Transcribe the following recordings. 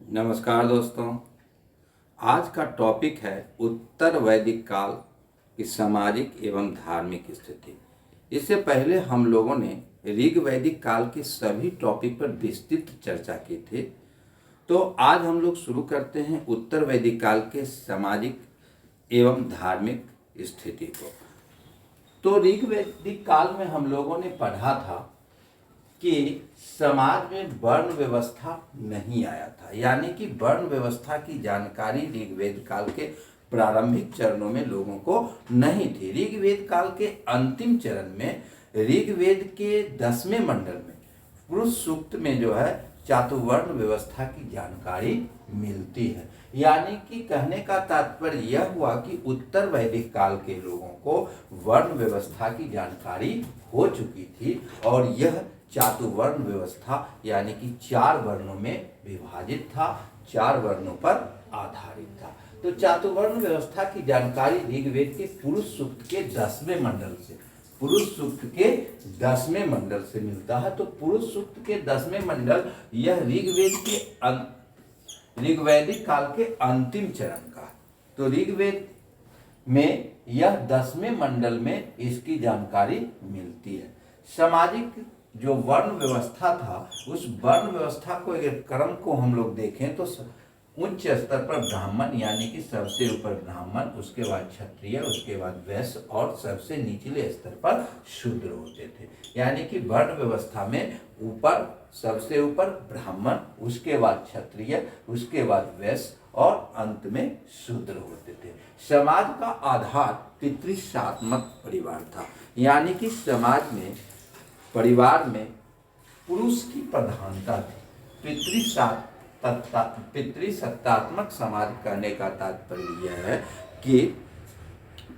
नमस्कार दोस्तों। आज का टॉपिक है उत्तर वैदिक काल की सामाजिक एवं धार्मिक स्थिति। इससे पहले हम लोगों ने ऋग वैदिक काल के सभी टॉपिक पर विस्तृत चर्चा की थी। तो आज हम लोग शुरू करते हैं उत्तर वैदिक काल के सामाजिक एवं धार्मिक स्थिति को। तो ऋग वैदिक काल में हम लोगों ने पढ़ा था कि समाज में वर्ण व्यवस्था नहीं आया था, यानी कि वर्ण व्यवस्था की जानकारी ऋग्वेद काल के प्रारंभिक चरणों में लोगों को नहीं थी। ऋग्वेद काल के अंतिम चरण में ऋग्वेद के 10वें मंडल में पुरुष सूक्त में जो है चातुवर्ण व्यवस्था की जानकारी मिलती है। यानी कि कहने का तात्पर्य यह हुआ कि उत्तर वैदिक काल के लोगों को वर्ण व्यवस्था की जानकारी हो चुकी थी और यह चातुवर्ण व्यवस्था यानी कि 4 वर्णों में विभाजित था, 4 वर्णों पर आधारित था। तो चातुवर्ण व्यवस्था की जानकारी ऋग्वेद के पुरुष सूक्त के 10वें मंडल से मिलता है। तो पुरुष सूक्त के 10वें मंडल यह ऋग्वैदिक काल के अंतिम चरण का। तो ऋग्वेद में यह 10वें मंडल में इसकी जानकारी मिलती है। सामाजिक जो वर्ण व्यवस्था था, उस वर्ण व्यवस्था को अगर क्रम को हम लोग देखें तो उच्च स्तर पर ब्राह्मण यानी कि सबसे ऊपर ब्राह्मण, उसके बाद क्षत्रिय, उसके बाद वैश्य और सबसे निचले स्तर पर शूद्र होते थे। यानी कि वर्ण व्यवस्था में ऊपर सबसे ऊपर ब्राह्मण, उसके बाद क्षत्रिय, उसके बाद वैश्य और अंत में शूद्र होते थे। समाज का आधार पितृशात्मक परिवार था, यानी कि समाज में परिवार में पुरुष की प्रधानता थी। पितृसत्तात्मक समाज कहने का तात्पर्य यह है कि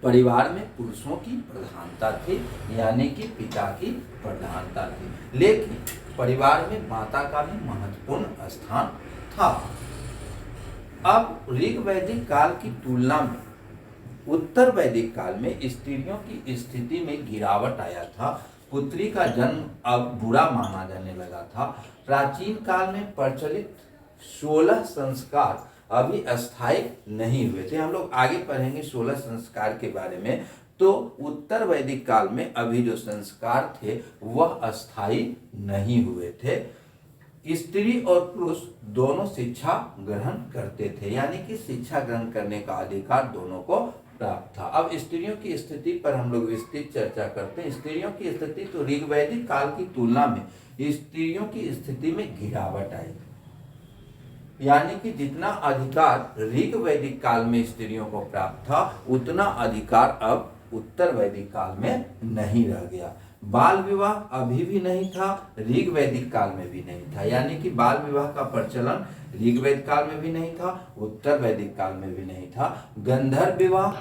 परिवार में पुरुषों की प्रधानता थी, यानी कि पिता की प्रधानता थी, लेकिन परिवार में माता का भी महत्वपूर्ण स्थान था। अब ऋग वैदिक काल की तुलना में उत्तर वैदिक काल में स्त्रियों की स्थिति में गिरावट आया था। पुत्री का जन्म अब बुरा माना जाने लगा था। प्राचीन काल में प्रचलित 16 संस्कार अभी अस्थायी नहीं हुए थे। हम लोग आगे पढ़ेंगे 16 संस्कार के बारे में। तो उत्तर वैदिक काल में अभी जो संस्कार थे वह अस्थायी नहीं हुए थे। स्त्री और पुरुष दोनों शिक्षा ग्रहण करते थे, यानी कि शिक्षा ग्रहण करने का अधिकार दोनों को प्राप्त था। अब स्त्रियों की स्थिति पर हम लोग विस्तृत चर्चा करते हैं। स्त्रियों की स्थिति तो ऋग्वैदिक काल की तुलना में स्त्रियों की स्थिति में गिरावट आई, यानी कि जितना अधिकार ऋग्वैदिक काल में स्त्रियों को प्राप्त था उतना अधिकार अब उत्तर वैदिक काल में नहीं रह गया। बाल विवाह अभी भी नहीं था, ऋग्वैदिक काल में भी नहीं था, यानी कि बाल विवाह का प्रचलन ऋग्वेद काल में भी नहीं था, उत्तर वैदिक काल में भी नहीं था। गंधर्व विवाह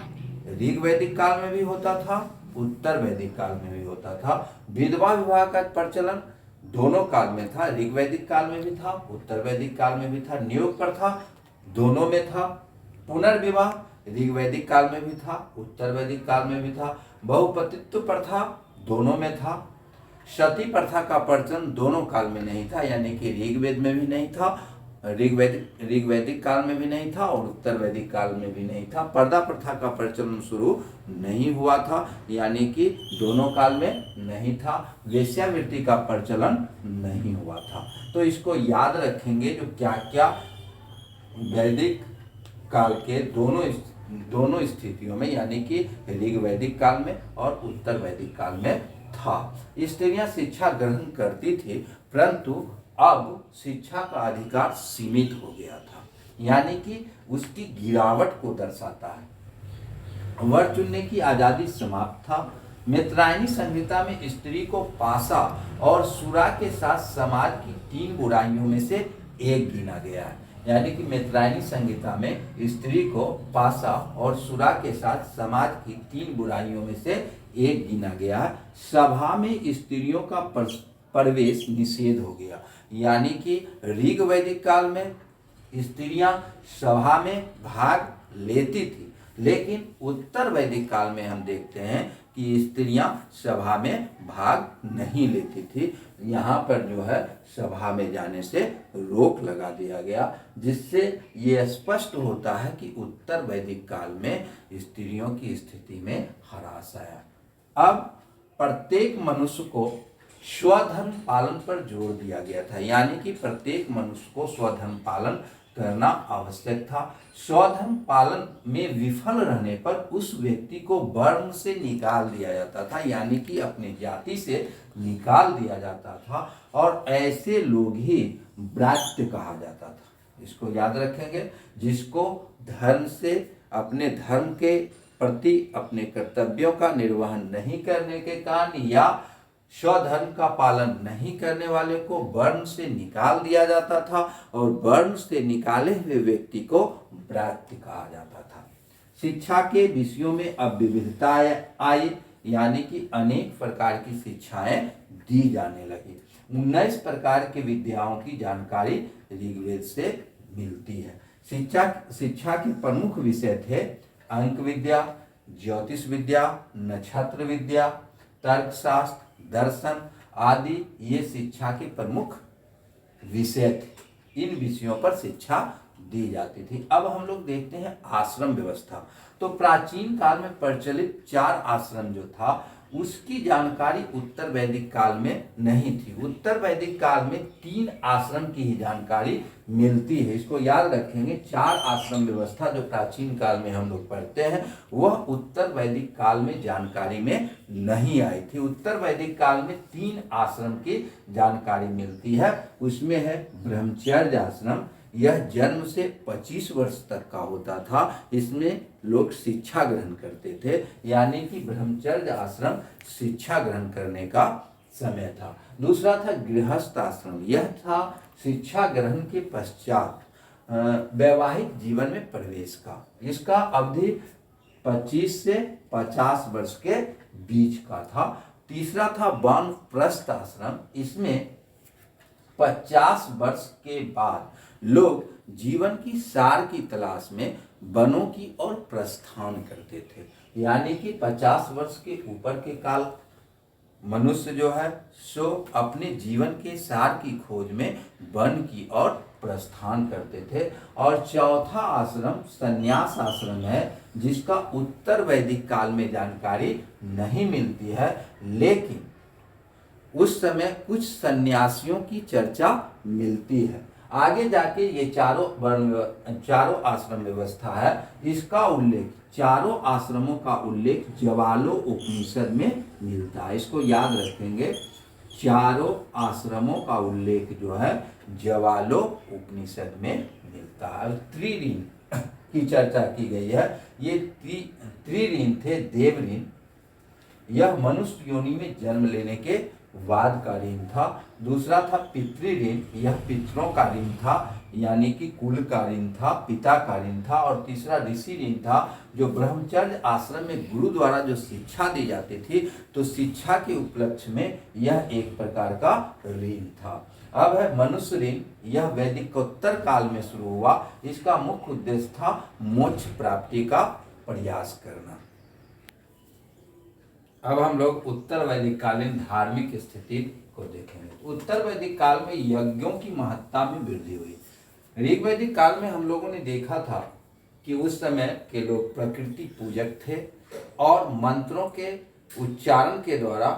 ऋग्वैदिक काल में भी होता था, उत्तर वैदिक काल में भी होता था। विधवा विवाह का प्रचलन दोनों काल में था, ऋग्वैदिक काल में भी था, उत्तर वैदिक काल में भी था। नियोग प्रथा दोनों में था। पुनर्विवाह ऋग्वैदिक काल में भी था, उत्तर वैदिक काल में भी था। बहुपतित्व प्रथा दोनों में था। सती प्रथा का प्रचलन दोनों काल में नहीं था, यानी कि ऋग्वेद में भी नहीं था, ऋग्वैदिक काल में भी नहीं था और उत्तर वैदिक काल में भी नहीं था। पर्दा प्रथा का प्रचलन शुरू नहीं हुआ था, यानी कि दोनों काल में नहीं था। वेश्यावृत्ति का प्रचलन नहीं हुआ था। तो इसको याद रखेंगे जो क्या क्या वैदिक काल के दोनों स्थितियों में, यानी कि ऋग्वैदिक काल में और उत्तर वैदिक काल में था। स्त्रियां शिक्षा ग्रहण करती थी, परंतु अब शिक्षा का अधिकार सीमित हो गया था, यानी कि उसकी गिरावट को दर्शाता है। वर चुनने की आजादी समाप्त था। मैत्रायणी संहिता में स्त्री को पाशा और सुरा के साथ समाज की 3 बुराइयों में से एक गिना गया है, यानी कि मैत्रायणी संहिता में स्त्री को पाशा और सुरा के साथ समाज की 3 बुराइयों में से एक गिना गया है। सभा में स्त्रियों का प्रवेश निषेध हो गया, यानी कि ऋग्वैदिक काल में स्त्रियां सभा में भाग लेती थी, लेकिन उत्तर वैदिक काल में हम देखते हैं कि स्त्रियां सभा में भाग नहीं लेती थी। यहाँ पर जो है सभा में जाने से रोक लगा दिया गया, जिससे ये स्पष्ट होता है कि उत्तर वैदिक काल में स्त्रियों की स्थिति में ह्रास आया। अब प्रत्येक मनुष्य को स्वधर्म पालन पर जोर दिया गया था, यानी कि प्रत्येक मनुष्य को स्वधर्म पालन करना आवश्यक था। स्वधर्म पालन में विफल रहने पर उस व्यक्ति को वर्ण से निकाल दिया जाता था, यानी कि अपनी जाति से निकाल दिया जाता था, और ऐसे लोग ही ब्रात्य कहा जाता था। इसको याद रखेंगे। जिसको धर्म से, अपने धर्म के प्रति अपने कर्तव्यों का निर्वहन नहीं करने के कारण या स्वधर्म का पालन नहीं करने वाले को वर्ण से निकाल दिया जाता था, और वर्ण से निकाले हुए व्यक्ति को ब्रात्य कहा जाता था। शिक्षा के विषयों में अब विविधता आई, यानी कि अनेक प्रकार की शिक्षाएं दी जाने लगी। 19 प्रकार की विद्याओं की जानकारी ऋग्वेद से मिलती है। शिक्षा के प्रमुख विषय थे अंक विद्या, ज्योतिष विद्या, नक्षत्र विद्या, तर्कशास्त्र, दर्शन आदि ये शिक्षा के प्रमुख विषय थे। इन विषयों पर शिक्षा दी जाती थी। अब हम लोग देखते हैं आश्रम व्यवस्था। तो प्राचीन काल में प्रचलित 4 आश्रम जो था उसकी जानकारी उत्तर वैदिक काल में नहीं थी। उत्तर वैदिक काल में 3 आश्रम की ही जानकारी मिलती है। इसको याद रखेंगे। 4 आश्रम व्यवस्था जो प्राचीन काल में हम लोग पढ़ते हैं वह उत्तर वैदिक काल में जानकारी में नहीं आई थी। उत्तर वैदिक काल में 3 आश्रम की जानकारी मिलती है। उसमें है ब्रह्मचर्य आश्रम। यह जन्म से 25 वर्ष तक का होता था। इसमें लोग शिक्षा ग्रहण करते थे, यानी कि ब्रह्मचर्य आश्रम शिक्षा ग्रहण करने का समय था। दूसरा था गृहस्थ आश्रम। यह था शिक्षा ग्रहण के पश्चात वैवाहिक जीवन में प्रवेश का। इसका अवधि 25 से 50 वर्ष के बीच का था। तीसरा था वानप्रस्थ आश्रम। इसमें 50 वर्ष के बाद लोग जीवन की सार की तलाश में वनों की ओर प्रस्थान करते थे, यानी कि 50 वर्ष के ऊपर के काल मनुष्य जो है सो अपने जीवन के सार की खोज में वन की ओर प्रस्थान करते थे। और चौथा आश्रम संन्यास आश्रम है, जिसका उत्तर वैदिक काल में जानकारी नहीं मिलती है, लेकिन उस समय कुछ सन्यासियों की चर्चा मिलती है। आगे जाके ये चारों आश्रम व्यवस्था है, इसका उल्लेख, चारों आश्रमों का उल्लेख ज्वालो उपनिषद में मिलता है। इसको याद रखेंगे। चारों आश्रमों का उल्लेख जो है ज्वालो उपनिषद में मिलता है। त्रिऋण की चर्चा की गई है। ये त्रिऋण थे। देवऋण, यह मनुष्य योनि में जन्म लेने के बाद का ऋण था। दूसरा था पितृऋण। यह पितरों का ऋण था, यानी कि कुल का ऋण था, पिता का ऋण था। और तीसरा ऋषि ऋण था, जो ब्रह्मचर्य आश्रम में गुरु द्वारा जो शिक्षा दी जाती थी, तो शिक्षा के उपलक्ष्य में यह एक प्रकार का ऋण था। अब है मनुष्य ऋण। यह वैदिकोत्तर काल में शुरू हुआ। इसका मुख्य उद्देश्य था मोक्ष प्राप्ति का प्रयास करना। अब हम लोग उत्तर वैदिक कालीन धार्मिक स्थिति को देखेंगे। उत्तर वैदिक काल में यज्ञों की महत्ता में वृद्धि हुई। ऋग वैदिक काल में हम लोगों ने देखा था कि उस समय के लोग प्रकृति पूजक थे और मंत्रों के उच्चारण के द्वारा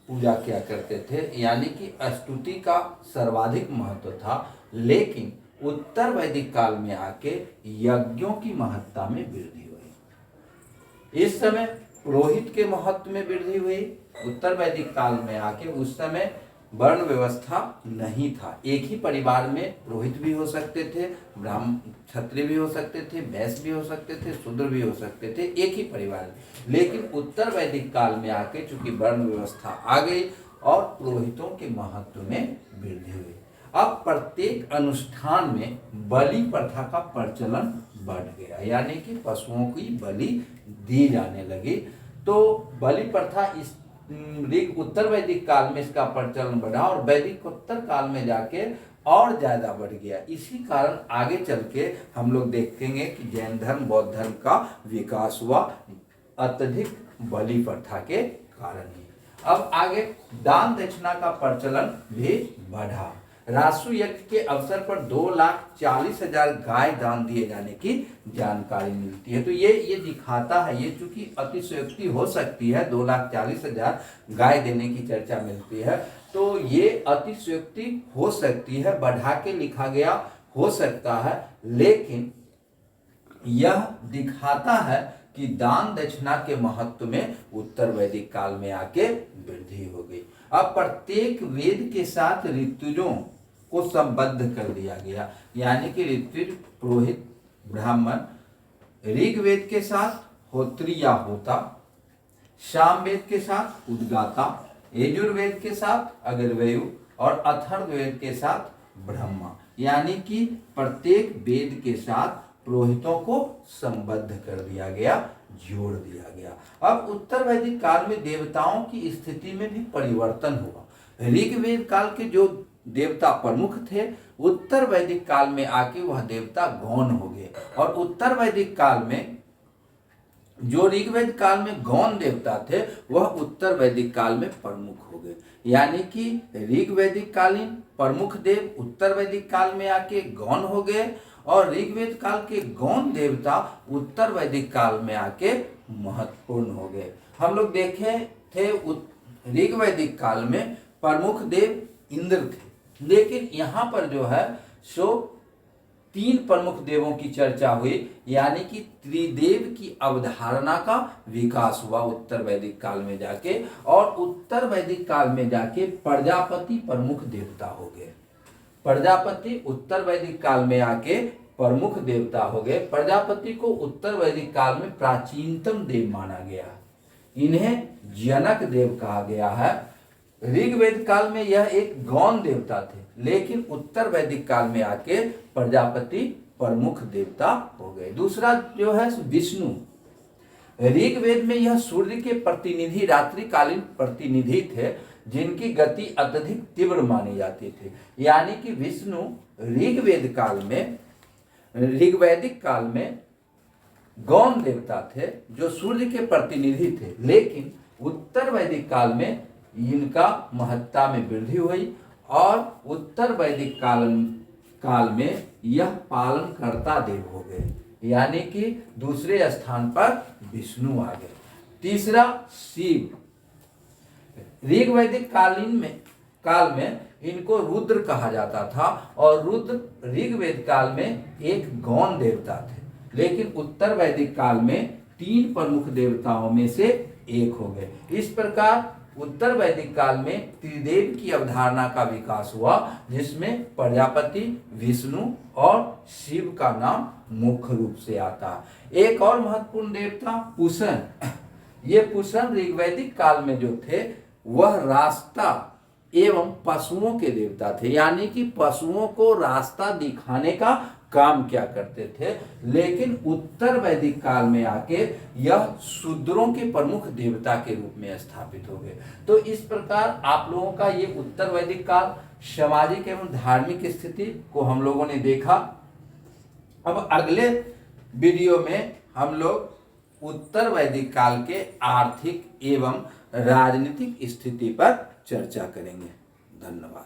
पूजा किया करते थे, यानी कि स्तुति का सर्वाधिक महत्व था। लेकिन उत्तर वैदिक काल में आके यज्ञों की महत्ता में वृद्धि हुई। इस समय पुरोहित के महत्व में वृद्धि हुई। उत्तर वैदिक काल में आके उस समय वर्ण व्यवस्था नहीं था। एक ही परिवार में पुरोहित भी हो सकते थे, ब्राह्मण क्षत्रिय भी हो सकते थे, वैश्य भी हो सकते थे, शूद्र भी हो सकते थे, एक ही परिवार में। लेकिन उत्तर वैदिक काल में आके चूंकि वर्ण व्यवस्था आ गई और पुरोहितों के महत्व में वृद्धि हुई। अब प्रत्येक अनुष्ठान में बलि प्रथा का प्रचलन बढ़ गया, यानी कि पशुओं की बलि दी जाने लगी। तो बलि प्रथा इस उत्तर वैदिक काल में इसका प्रचलन बढ़ा और वैदिक उत्तर काल में जाके और ज्यादा बढ़ गया। इसी कारण आगे चल के हम लोग देखेंगे कि जैन धर्म, बौद्ध धर्म का विकास हुआ। अत्यधिक बलि प्रथा के कारण ही। अब आगे दान दक्षिणा का प्रचलन भी बढ़ा। रासु यज्ञ के अवसर पर 2,40,000 गाय दान दिए जाने की जानकारी मिलती है। तो ये दिखाता है, ये चूंकि अतिशयोक्ति हो सकती है, 2,40,000 गाय देने की चर्चा मिलती है, तो ये अतिशयोक्ति हो सकती है, बढ़ा के लिखा गया हो सकता है, लेकिन यह दिखाता है कि दान दक्षिणा के महत्व में उत्तर वैदिक काल में आके वृद्धि हो गई। अब प्रत्येक वेद के साथ ऋतुजों को संबद्ध कर दिया गया, यानी कि ऋत्विज, पुरोहित, ब्राह्मण, ऋग्वेद के साथ होत्री या होता, सामवेद के साथ उद्गाता, यजुर्वेद के साथ अग्रवयु और अथर्ववेद के साथ ब्रह्मा, यानी कि प्रत्येक वेद के साथ पुरोहितों को संबद्ध कर दिया गया, जोड़ दिया गया। अब उत्तर वैदिक काल में देवताओं की स्थिति में भी परिवर्तन हुआ। ऋग्वेद काल के जो देवता प्रमुख थे, उत्तर वैदिक काल में आके वह देवता गौण हो गए, और उत्तर वैदिक काल में जो ऋग्वेद काल में गौण देवता थे वह उत्तर वैदिक काल में प्रमुख हो गए, यानी कि ऋग्वैदिक कालीन प्रमुख देव उत्तर वैदिक काल में आके गौण हो गए, और ऋग्वेद काल के गौण देवता उत्तर वैदिक काल में आके महत्वपूर्ण हो गए। हम लोग देखे थे ऋग्वैदिक काल में प्रमुख देव इंद्र थे, लेकिन यहाँ पर जो है सो 3 प्रमुख देवों की चर्चा हुई, यानी कि त्रिदेव की अवधारणा का विकास हुआ उत्तर वैदिक काल में जाके, और उत्तर वैदिक काल में जाके प्रजापति प्रमुख देवता हो गए। प्रजापति उत्तर वैदिक काल में आके प्रमुख देवता हो गए। प्रजापति को उत्तर वैदिक काल में प्राचीनतम देव माना गया, इन्हें जनक देव कहा गया है। ऋग्वेद काल में यह एक गौण देवता थे, लेकिन उत्तर वैदिक काल में आके प्रजापति प्रमुख देवता हो गए। दूसरा जो है विष्णु, ऋग्वेद में यह सूर्य के प्रतिनिधि, रात्रिकालीन प्रतिनिधि थे, जिनकी गति अत्यधिक तीव्र मानी जाती थी, यानी कि विष्णु ऋग्वैदिक काल में गौण देवता थे जो सूर्य के प्रतिनिधि थे, लेकिन उत्तर वैदिक काल में इनका महत्ता में वृद्धि हुई, और उत्तर वैदिक काल में यह पालनकर्ता देव हो गए, यानी कि दूसरे स्थान पर विष्णु आ गए। तीसरा शिव, ऋग्वैदिक काल में इनको रुद्र कहा जाता था, और रुद्र ऋग्वेद काल में एक गौण देवता थे, लेकिन उत्तर वैदिक काल में 3 प्रमुख देवताओं में से एक हो गए। इस प्रकार उत्तर वैदिक काल में त्रिदेव की अवधारणा का विकास हुआ, जिसमें प्रजापति, विष्णु और शिव का नाम मुख्य रूप से आता है। एक और महत्वपूर्ण देवता पुषण, ये पुषण ऋग्वैदिक काल में जो थे वह रास्ता एवं पशुओं के देवता थे, यानी कि पशुओं को रास्ता दिखाने का काम क्या करते थे, लेकिन उत्तर वैदिक काल में आके यह शूद्रों के प्रमुख देवता के रूप में स्थापित हो गए। तो इस प्रकार आप लोगों का ये उत्तर वैदिक काल सामाजिक एवं धार्मिक स्थिति को हम लोगों ने देखा। अब अगले वीडियो में हम लोग उत्तर वैदिक काल के आर्थिक एवं राजनीतिक स्थिति पर चर्चा करेंगे। धन्यवाद।